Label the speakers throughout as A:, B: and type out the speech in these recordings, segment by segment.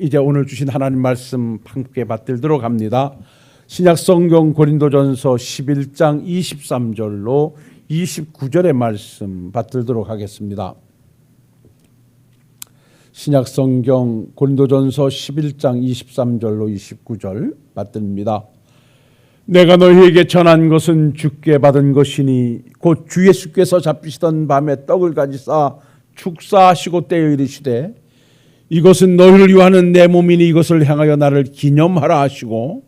A: 이제 오늘 주신 하나님 말씀 함께 받들도록 합니다. 신약성경 고린도전서 11장 23절로 29절의 말씀 받들도록 하겠습니다. 신약성경 고린도전서 11장 23절로 29절 받듭니다. 내가 너희에게 전한 것은 주께 받은 것이니 곧 주 예수께서 잡히시던 밤에 떡을 가지사 축사하시고 떼어 이르시되 이것은 너희를 위하는 내 몸이니 이것을 향하여 나를 기념하라 하시고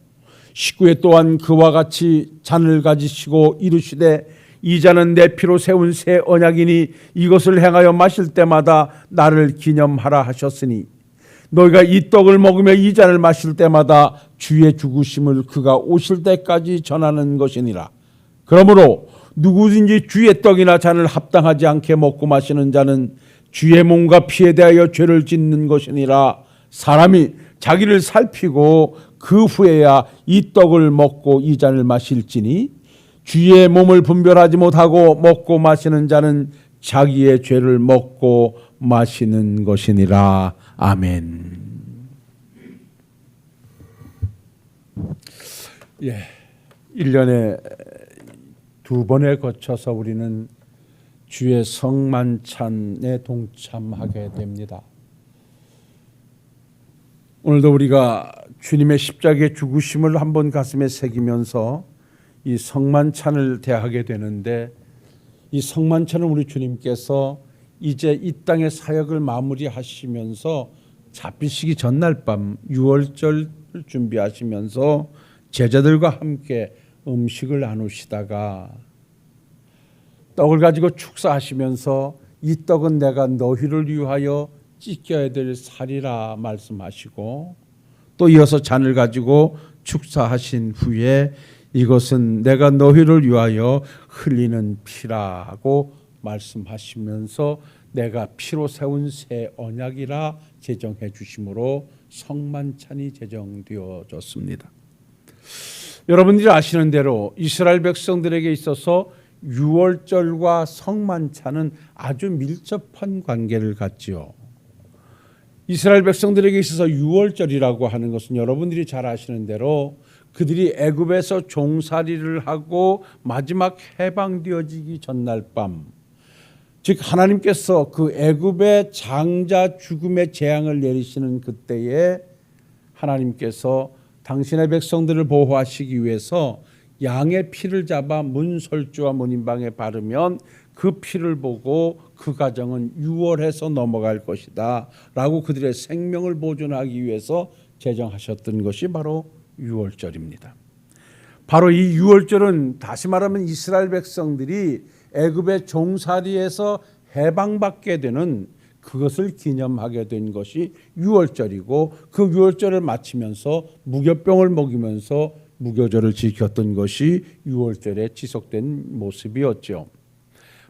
A: 19회 또한 그와 같이 잔을 가지시고 이르시되 이 잔은 내 피로 세운 새 언약이니 이것을 행하여 마실 때마다 나를 기념하라 하셨으니 너희가 이 떡을 먹으며 이 잔을 마실 때마다 주의 죽으심을 그가 오실 때까지 전하는 것이니라. 그러므로 누구든지 주의 떡이나 잔을 합당하지 않게 먹고 마시는 자는 주의 몸과 피에 대하여 죄를 짓는 것이니라. 사람이 자기를 살피고 그 후에야 이 떡을 먹고 이 잔을 마실지니 주의 몸을 분별하지 못하고 먹고 마시는 자는 자기의 죄를 먹고 마시는 것이니라. 아멘. 1년에 두 번에 거쳐서 우리는 주의 성만찬에 동참하게 됩니다. 오늘도 우리가 주님의 십자가의 죽으심을 한번 가슴에 새기면서 이 성만찬을 대하게 되는데, 이 성만찬은 우리 주님께서 이제 이 땅의 사역을 마무리하시면서 잡히시기 전날 밤 유월절 준비하시면서 제자들과 함께 음식을 나누시다가 떡을 가지고 축사하시면서 이 떡은 내가 너희를 위하여 찢겨야 될 살이라 말씀하시고, 또 이어서 잔을 가지고 축사하신 후에 이것은 내가 너희를 위하여 흘리는 피라고 말씀하시면서 내가 피로 세운 새 언약이라 제정해 주심으로 성만찬이 제정되어졌습니다. 여러분들이 아시는 대로 이스라엘 백성들에게 있어서 유월절과 성만찬은 아주 밀접한 관계를 갖지요. 이스라엘 백성들에게 있어서 유월절이라고 하는 것은 여러분들이 잘 아시는 대로 그들이 애굽에서 종살이를 하고 마지막 해방되어지기 전날 밤, 즉 하나님께서 그 애굽의 장자 죽음의 재앙을 내리시는 그때에 하나님께서 당신의 백성들을 보호하시기 위해서 양의 피를 잡아 문설주와 문인방에 바르면 그 피를 보고 그 가정은 유월해서 넘어갈 것이다 라고 그들의 생명을 보존하기 위해서 제정하셨던 것이 바로 유월절입니다. 바로 이 유월절은 다시 말하면 이스라엘 백성들이 애굽의 종살이에서 해방받게 되는 그것을 기념하게 된 것이 유월절이고, 그 유월절을 마치면서 무교병을 먹이면서 무교절을 지켰던 것이 유월절에 지속된 모습이었죠.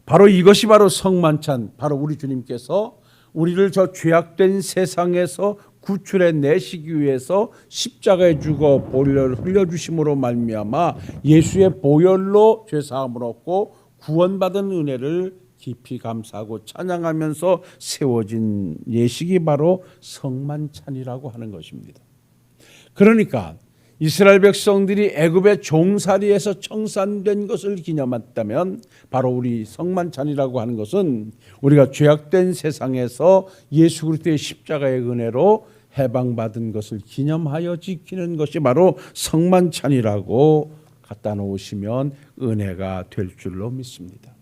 A: 바로 이것이 바로 성만찬, 바로 우리 주님께서 우리를 저 죄악된 세상에서 구출해 내시기 위해서 십자가에 죽어 보혈을 흘려주심으로 말미암아 예수의 보혈로 죄사함을 얻고 구원받은 은혜를 깊이 감사하고 찬양하면서 세워진 예식이 바로 성만찬이라고 하는 것입니다. 그러니까 이스라엘 백성들이 애굽의 종살이에서 청산된 것을 기념했다면 바로 우리 성만찬이라고 하는 것은 우리가 죄악된 세상에서 예수 그리스도의 십자가의 은혜로 해방받은 것을 기념하여 지키는 것이 바로 성만찬이라고 갖다 놓으시면 은혜가 될 줄로 믿습니다.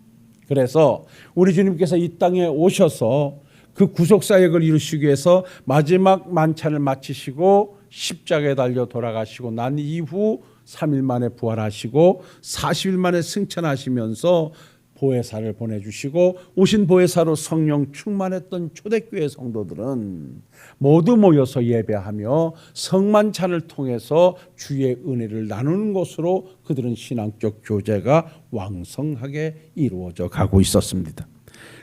A: 그래서 우리 주님께서 이 땅에 오셔서 그 구속사역을 이루시기 위해서 마지막 만찬을 마치시고 십자가에 달려 돌아가시고 난 이후 3일 만에 부활하시고 40일 만에 승천하시면서 보혜사를 보내주시고 오신 보혜사로 성령 충만했던 초대교회 성도들은 모두 모여서 예배하며 성만찬을 통해서 주의 은혜를 나누는 것으로 그들은 신앙적 교제가 왕성하게 이루어져 가고 있었습니다.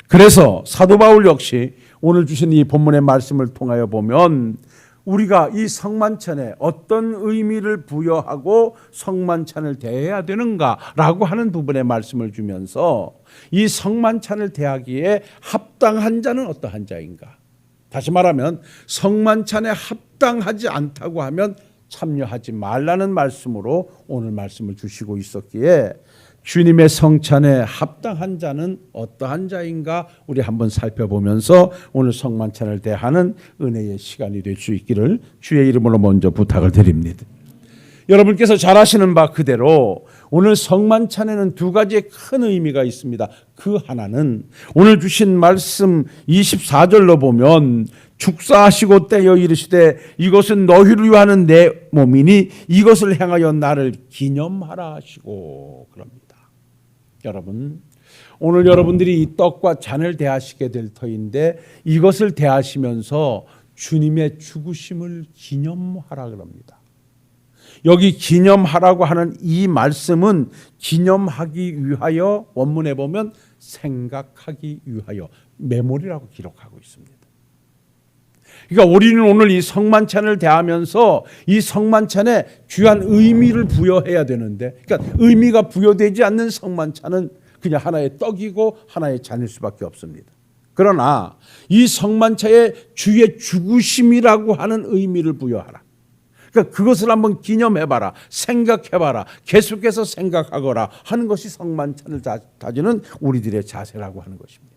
A: 그래서 사도 바울 역시 오늘 주신 이 본문의 말씀을 통하여 보면 우리가 이 성만찬에 어떤 의미를 부여하고 성만찬을 대해야 되는가라고 하는 부분의 말씀을 주면서 이 성만찬을 대하기에 합당한 자는 어떠한 자인가? 다시 말하면 성만찬에 합당하지 않다고 하면 참여하지 말라는 말씀으로 오늘 말씀을 주시고 있었기에 주님의 성찬에 합당한 자는 어떠한 자인가 우리 한번 살펴보면서 오늘 성만찬을 대하는 은혜의 시간이 될 수 있기를 주의 이름으로 먼저 부탁을 드립니다. 여러분께서 잘 아시는 바 그대로 오늘 성만찬에는 두 가지의 큰 의미가 있습니다. 그 하나는 오늘 주신 말씀 24절로 보면 축사하시고 떼어 이르시되 이것은 너희를 위하는 내 몸이니 이것을 행하여 나를 기념하라 하시고 그럽니다. 여러분, 오늘 여러분들이 이 떡과 잔을 대하시게 될 터인데 이것을 대하시면서 주님의 죽으심을 기념하라 그럽니다. 여기 기념하라고 하는 이 말씀은 기념하기 위하여 원문에 보면 생각하기 위하여 메모리라고 기록하고 있습니다. 그러니까 우리는 오늘 이 성만찬을 대하면서 이 성만찬에 귀한 의미를 부여해야 되는데, 그러니까 의미가 부여되지 않는 성만찬은 그냥 하나의 떡이고 하나의 잔일 수밖에 없습니다. 그러나 이 성만찬에 주의 죽으심이라고 하는 의미를 부여하라. 그러니까 그것을 한번 기념해봐라, 생각해봐라, 계속해서 생각하거라 하는 것이 성만찬을 다지는 우리들의 자세라고 하는 것입니다.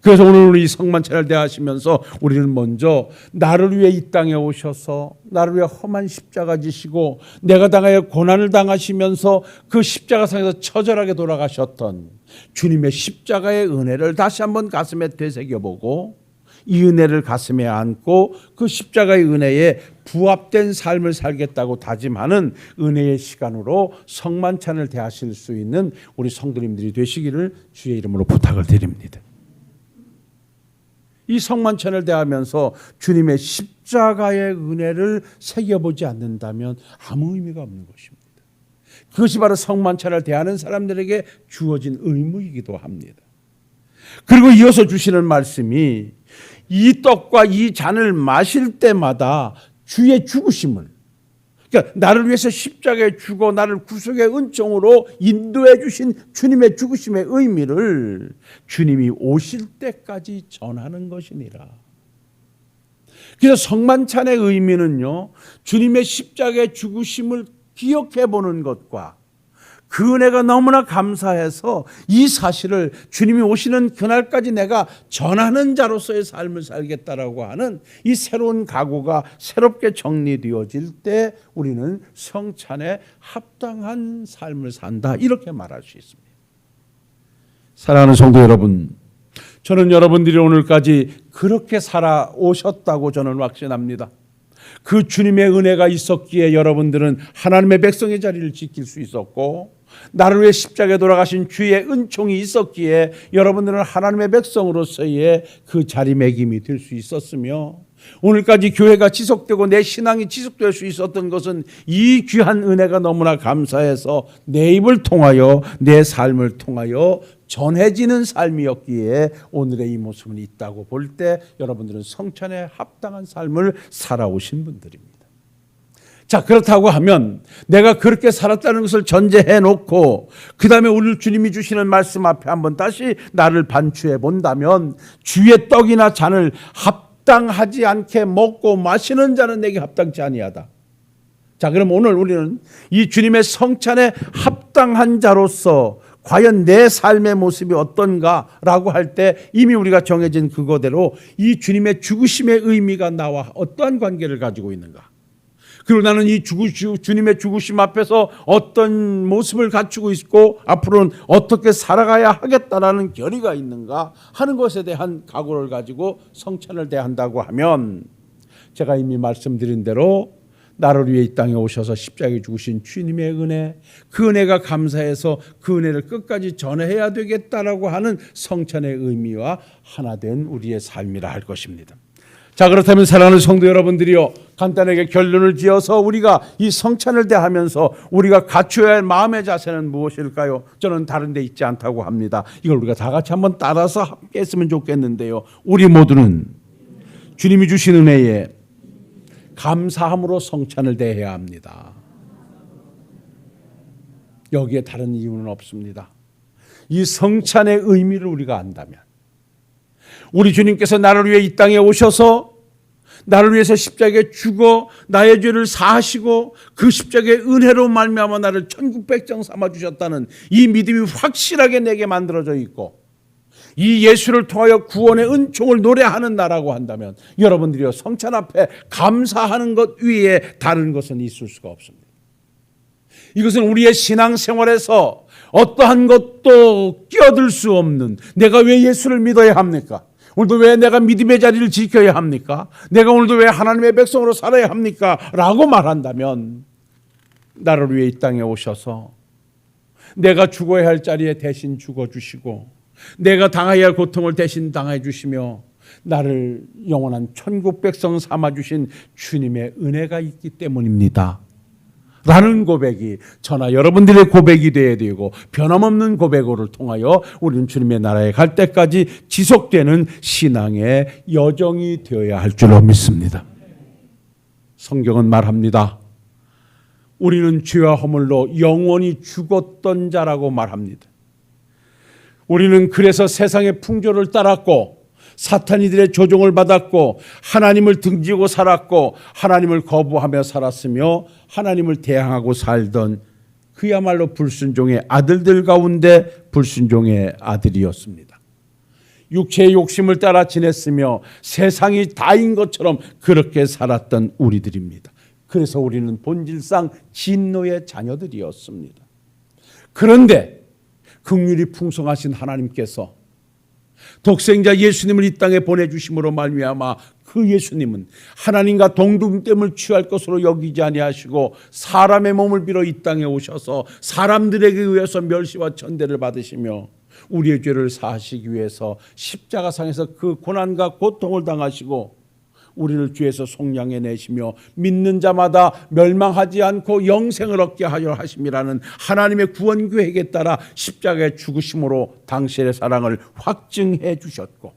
A: 그래서 오늘 이 성만찬을 대하시면서 우리는 먼저 나를 위해 이 땅에 오셔서 나를 위해 험한 십자가 지시고 내가 당하여 고난을 당하시면서 그 십자가상에서 처절하게 돌아가셨던 주님의 십자가의 은혜를 다시 한번 가슴에 되새겨보고 이 은혜를 가슴에 안고 그 십자가의 은혜에 부합된 삶을 살겠다고 다짐하는 은혜의 시간으로 성만찬을 대하실 수 있는 우리 성도님들이 되시기를 주의 이름으로 부탁을 드립니다. 이 성만찬을 대하면서 주님의 십자가의 은혜를 새겨보지 않는다면 아무 의미가 없는 것입니다. 그것이 바로 성만찬을 대하는 사람들에게 주어진 의무이기도 합니다. 그리고 이어서 주시는 말씀이 이 떡과 이 잔을 마실 때마다 주의 죽으심을, 그러니까 나를 위해서 십자가에 죽어 나를 구속의 은총으로 인도해 주신 주님의 죽으심의 의미를 주님이 오실 때까지 전하는 것이니라. 그래서 성만찬의 의미는요, 주님의 십자가의 죽으심을 기억해 보는 것과 그 은혜가 너무나 감사해서 이 사실을 주님이 오시는 그날까지 내가 전하는 자로서의 삶을 살겠다라고 하는 이 새로운 각오가 새롭게 정리되어질 때 우리는 성찬에 합당한 삶을 산다, 이렇게 말할 수 있습니다. 사랑하는 성도 여러분, 저는 여러분들이 오늘까지 그렇게 살아오셨다고 저는 확신합니다. 그 주님의 은혜가 있었기에 여러분들은 하나님의 백성의 자리를 지킬 수 있었고, 나를 위해 십자가에 돌아가신 주의 은총이 있었기에 여러분들은 하나님의 백성으로서의 그 자리매김이 될 수 있었으며, 오늘까지 교회가 지속되고 내 신앙이 지속될 수 있었던 것은 이 귀한 은혜가 너무나 감사해서 내 입을 통하여 내 삶을 통하여 전해지는 삶이었기에 오늘의 이 모습은 있다고 볼 때 여러분들은 성찬에 합당한 삶을 살아오신 분들입니다. 자, 그렇다고 하면 내가 그렇게 살았다는 것을 전제해 놓고 그 다음에 오늘 주님이 주시는 말씀 앞에 한번 다시 나를 반추해 본다면 주의 떡이나 잔을 합당하지 않게 먹고 마시는 자는 내게 합당치 아니하다. 자, 그럼 오늘 우리는 이 주님의 성찬에 합당한 자로서 과연 내 삶의 모습이 어떤가라고 할 때 이미 우리가 정해진 그거대로 이 주님의 죽으심의 의미가 나와 어떠한 관계를 가지고 있는가, 그리고 나는 이 주님의 죽으심 앞에서 어떤 모습을 갖추고 있고 앞으로는 어떻게 살아가야 하겠다라는 결의가 있는가 하는 것에 대한 각오를 가지고 성찬을 대한다고 하면, 제가 이미 말씀드린 대로 나를 위해 이 땅에 오셔서 십자가에 죽으신 주님의 은혜, 그 은혜가 감사해서 그 은혜를 끝까지 전해야 되겠다라고 하는 성찬의 의미와 하나 된 우리의 삶이라 할 것입니다. 자, 그렇다면 사랑하는 성도 여러분들이요, 간단하게 결론을 지어서 우리가 이 성찬을 대하면서 우리가 갖춰야 할 마음의 자세는 무엇일까요? 저는 다른 데 있지 않다고 합니다. 이걸 우리가 다 같이 한번 따라서 함께 했으면 좋겠는데요, 우리 모두는 주님이 주신 은혜에 감사함으로 성찬을 대해야 합니다. 여기에 다른 이유는 없습니다. 이 성찬의 의미를 우리가 안다면, 우리 주님께서 나를 위해 이 땅에 오셔서 나를 위해서 십자가에 죽어 나의 죄를 사하시고 그 십자가의 은혜로 말미암아 나를 천국 백성 삼아 주셨다는 이 믿음이 확실하게 내게 만들어져 있고, 이 예수를 통하여 구원의 은총을 노래하는 나라고 한다면 여러분들이요, 성찬 앞에 감사하는 것 위에 다른 것은 있을 수가 없습니다. 이것은 우리의 신앙생활에서 어떠한 것도 끼어들 수 없는, 내가 왜 예수를 믿어야 합니까? 오늘도 왜 내가 믿음의 자리를 지켜야 합니까? 내가 오늘도 왜 하나님의 백성으로 살아야 합니까? 라고 말한다면, 나를 위해 이 땅에 오셔서 내가 죽어야 할 자리에 대신 죽어주시고, 내가 당해야 할 고통을 대신 당해 주시며 나를 영원한 천국 백성 삼아주신 주님의 은혜가 있기 때문입니다 라는 고백이 저나 여러분들의 고백이 되어야 되고, 변함없는 고백으로 통하여 우리는 주님의 나라에 갈 때까지 지속되는 신앙의 여정이 되어야 할 줄로 믿습니다. 성경은 말합니다. 우리는 죄와 허물로 영원히 죽었던 자라고 말합니다. 우리는 그래서 세상의 풍조를 따랐고 사탄 이들의 조종을 받았고 하나님을 등지고 살았고 하나님을 거부하며 살았으며 하나님을 대항하고 살던 그야말로 불순종의 아들들 가운데 불순종의 아들이었습니다. 육체의 욕심을 따라 지냈으며 세상이 다인 것처럼 그렇게 살았던 우리들입니다. 그래서 우리는 본질상 진노의 자녀들이었습니다. 그런데 긍휼이 풍성하신 하나님께서 독생자 예수님을 이 땅에 보내주심으로 말미암아 그 예수님은 하나님과 동등됨을 취할 것으로 여기지 아니하시고 사람의 몸을 빌어 이 땅에 오셔서 사람들에게 의해서 멸시와 천대를 받으시며 우리의 죄를 사하시기 위해서 십자가상에서 그 고난과 고통을 당하시고 우리를 죄에서 속량해 내시며 믿는 자마다 멸망하지 않고 영생을 얻게 하려 하심이라는 하나님의 구원 계획에 따라 십자가에 죽으심으로 당신의 사랑을 확증해 주셨고,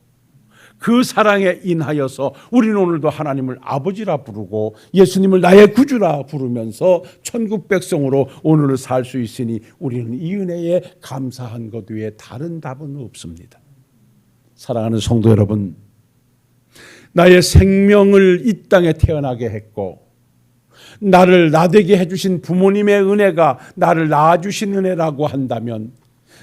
A: 그 사랑에 인하여서 우리는 오늘도 하나님을 아버지라 부르고 예수님을 나의 구주라 부르면서 천국 백성으로 오늘을 살 수 있으니 우리는 이 은혜에 감사한 것 외에 다른 답은 없습니다. 사랑하는 성도 여러분, 나의 생명을 이 땅에 태어나게 했고 나를 나되게 해주신 부모님의 은혜가 나를 낳아주신 은혜라고 한다면,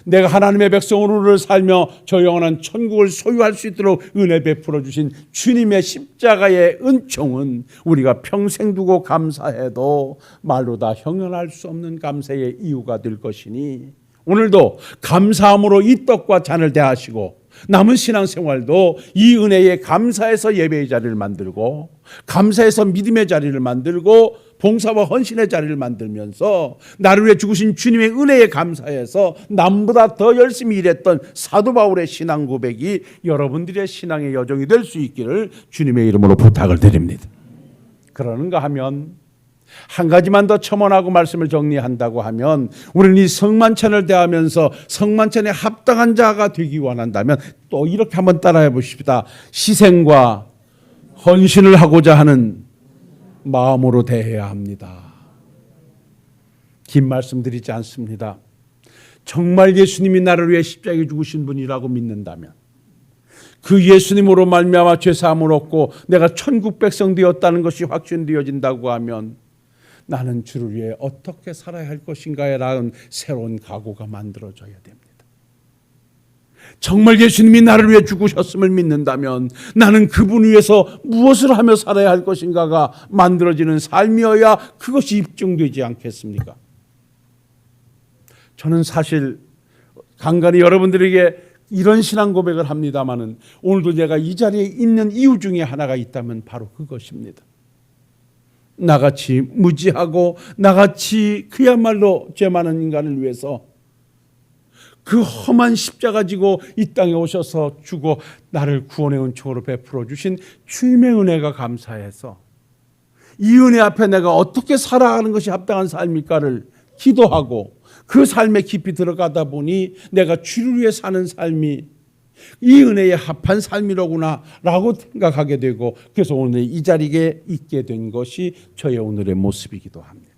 A: 내가 하나님의 백성으로 살며 저 영원한 천국을 소유할 수 있도록 은혜 베풀어 주신 주님의 십자가의 은총은 우리가 평생 두고 감사해도 말로 다 형언할 수 없는 감사의 이유가 될 것이니, 오늘도 감사함으로 이 떡과 잔을 대하시고 남은 신앙생활도 이 은혜에 감사해서 예배의 자리를 만들고 감사해서 믿음의 자리를 만들고 봉사와 헌신의 자리를 만들면서 나를 위해 죽으신 주님의 은혜에 감사해서 남보다 더 열심히 일했던 사도 바울의 신앙 고백이 여러분들의 신앙의 여정이 될 수 있기를 주님의 이름으로 부탁을 드립니다. 그러는가 하면, 한 가지만 더 첨언하고 말씀을 정리한다고 하면, 우리는 이 성만찬을 대하면서 성만찬에 합당한 자가 되기 원한다면 또 이렇게 한번 따라해 보십시다. 희생과 헌신을 하고자 하는 마음으로 대해야 합니다. 긴 말씀 드리지 않습니다. 정말 예수님이 나를 위해 십자가에 죽으신 분이라고 믿는다면, 그 예수님으로 말미암아 죄사함을 얻고 내가 천국 백성 되었다는 것이 확신되어진다고 하면, 나는 주를 위해 어떻게 살아야 할 것인가에 대한 새로운 각오가 만들어져야 됩니다. 정말 예수님이 나를 위해 죽으셨음을 믿는다면 나는 그분 위해서 무엇을 하며 살아야 할 것인가가 만들어지는 삶이어야 그것이 입증되지 않겠습니까? 저는 사실 간간히 여러분들에게 이런 신앙 고백을 합니다마는, 오늘도 제가 이 자리에 있는 이유 중에 하나가 있다면 바로 그것입니다. 나같이 무지하고 나같이 그야말로 죄 많은 인간을 위해서 그 험한 십자가 지고 이 땅에 오셔서 죽어 나를 구원의 은총으로 베풀어 주신 주님의 은혜가 감사해서 이 은혜 앞에 내가 어떻게 살아가는 것이 합당한 삶일까를 기도하고 그 삶에 깊이 들어가다 보니 내가 주를 위해 사는 삶이 이 은혜에 합한 삶이로구나 라고 생각하게 되고, 그래서 오늘 이 자리에 있게 된 것이 저의 오늘의 모습이기도 합니다.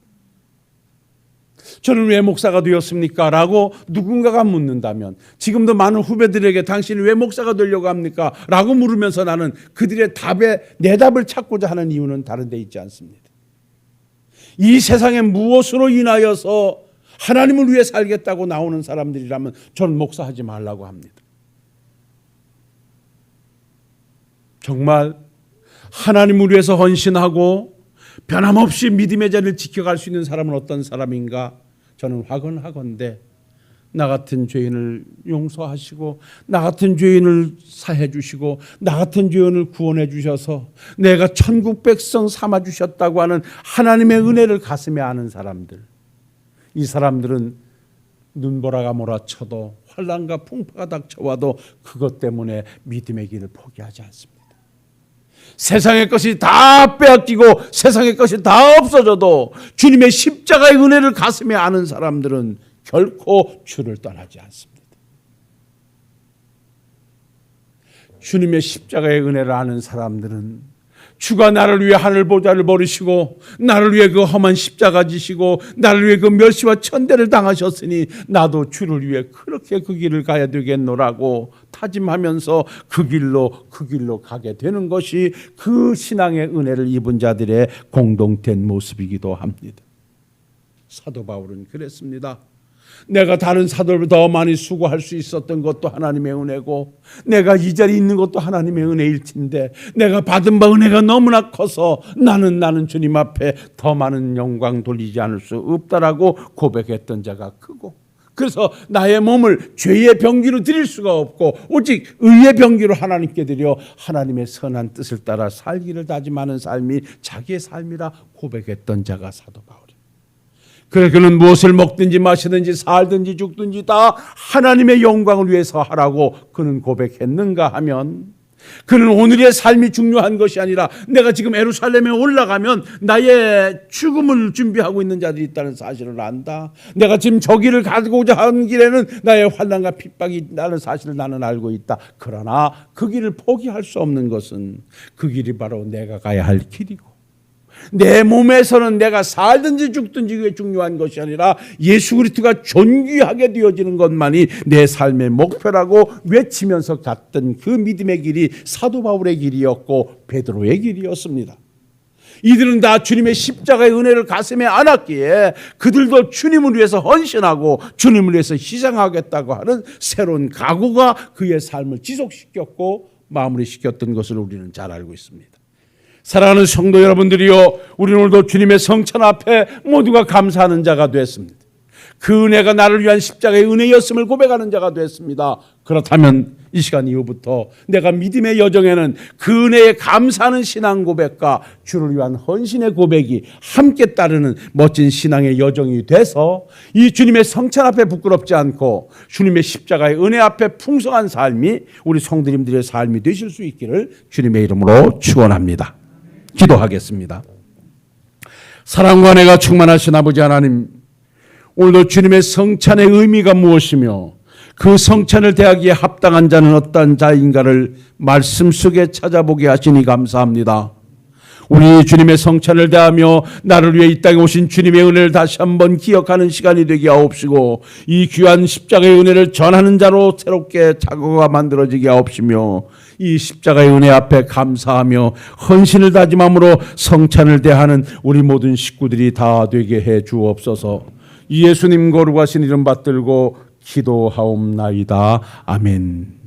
A: 저는 왜 목사가 되었습니까? 라고 누군가가 묻는다면, 지금도 많은 후배들에게 당신이 왜 목사가 되려고 합니까? 라고 물으면서 나는 그들의 답에 내 답을 찾고자 하는 이유는 다른 데 있지 않습니다. 이 세상에 무엇으로 인하여서 하나님을 위해 살겠다고 나오는 사람들이라면 저는 목사하지 말라고 합니다. 정말 하나님을 위해서 헌신하고 변함없이 믿음의 자리를 지켜갈 수 있는 사람은 어떤 사람인가? 저는 확언하건대 나 같은 죄인을 용서하시고 나 같은 죄인을 사해 주시고 나 같은 죄인을 구원해 주셔서 내가 천국 백성 삼아 주셨다고 하는 하나님의 은혜를 가슴에 아는 사람들, 이 사람들은 눈보라가 몰아쳐도 환난과 풍파가 닥쳐와도 그것 때문에 믿음의 길을 포기하지 않습니다. 세상의 것이 다 빼앗기고 세상의 것이 다 없어져도 주님의 십자가의 은혜를 가슴에 아는 사람들은 결코 주를 떠나지 않습니다. 주님의 십자가의 은혜를 아는 사람들은 주가 나를 위해 하늘 보좌를 버리시고 나를 위해 그 험한 십자가 지시고 나를 위해 그 멸시와 천대를 당하셨으니 나도 주를 위해 그렇게 그 길을 가야 되겠노라고 다짐하면서 그 길로 가게 되는 것이 그 신앙의 은혜를 입은 자들의 공동된 모습이기도 합니다. 사도 바울은 그랬습니다. 내가 다른 사도들보다 더 많이 수고할 수 있었던 것도 하나님의 은혜고 내가 이 자리에 있는 것도 하나님의 은혜일 텐데 내가 받은 바 은혜가 너무나 커서 나는 주님 앞에 더 많은 영광 돌리지 않을 수 없다라고 고백했던 자가 크고, 그래서 나의 몸을 죄의 병기로 드릴 수가 없고 오직 의의 병기로 하나님께 드려 하나님의 선한 뜻을 따라 살기를 다짐하는 삶이 자기의 삶이라 고백했던 자가 사도 바울입니다. 그래 그는 무엇을 먹든지 마시든지 살든지 죽든지 다 하나님의 영광을 위해서 하라고 그는 고백했는가 하면, 그는 오늘의 삶이 중요한 것이 아니라 내가 지금 예루살렘에 올라가면 나의 죽음을 준비하고 있는 자들이 있다는 사실을 안다. 내가 지금 저 길을 가고자 하는 길에는 나의 환난과 핍박이 있다는 사실을 나는 알고 있다. 그러나 그 길을 포기할 수 없는 것은 그 길이 바로 내가 가야 할 길이고 내 몸에서는 내가 살든지 죽든지 그게 중요한 것이 아니라 예수 그리스도가 존귀하게 되어지는 것만이 내 삶의 목표라고 외치면서 갔던 그 믿음의 길이 사도 바울의 길이었고 베드로의 길이었습니다. 이들은 다 주님의 십자가의 은혜를 가슴에 안았기에 그들도 주님을 위해서 헌신하고 주님을 위해서 희생하겠다고 하는 새로운 각오가 그의 삶을 지속시켰고 마무리시켰던 것을 우리는 잘 알고 있습니다. 사랑하는 성도 여러분들이요, 우리 오늘도 주님의 성찬 앞에 모두가 감사하는 자가 됐습니다. 그 은혜가 나를 위한 십자가의 은혜였음을 고백하는 자가 됐습니다. 그렇다면 이 시간 이후부터 내가 믿음의 여정에는 그 은혜에 감사하는 신앙 고백과 주를 위한 헌신의 고백이 함께 따르는 멋진 신앙의 여정이 돼서 이 주님의 성찬 앞에 부끄럽지 않고 주님의 십자가의 은혜 앞에 풍성한 삶이 우리 성도님들의 삶이 되실 수 있기를 주님의 이름으로 축원합니다. 기도하겠습니다. 사랑과 은혜가 충만하신 아버지 하나님, 오늘도 주님의 성찬의 의미가 무엇이며 그 성찬을 대하기에 합당한 자는 어떤 자인가를 말씀 속에 찾아보게 하시니 감사합니다. 우리 주님의 성찬을 대하며 나를 위해 이 땅에 오신 주님의 은혜를 다시 한번 기억하는 시간이 되게 하옵시고 이 귀한 십자가의 은혜를 전하는 자로 새롭게 자고가 만들어지게 하옵시며 이 십자가의 은혜 앞에 감사하며 헌신을 다짐함으로 성찬을 대하는 우리 모든 식구들이 다 되게 해 주옵소서. 예수님 거룩하신 이름 받들고 기도하옵나이다. 아멘.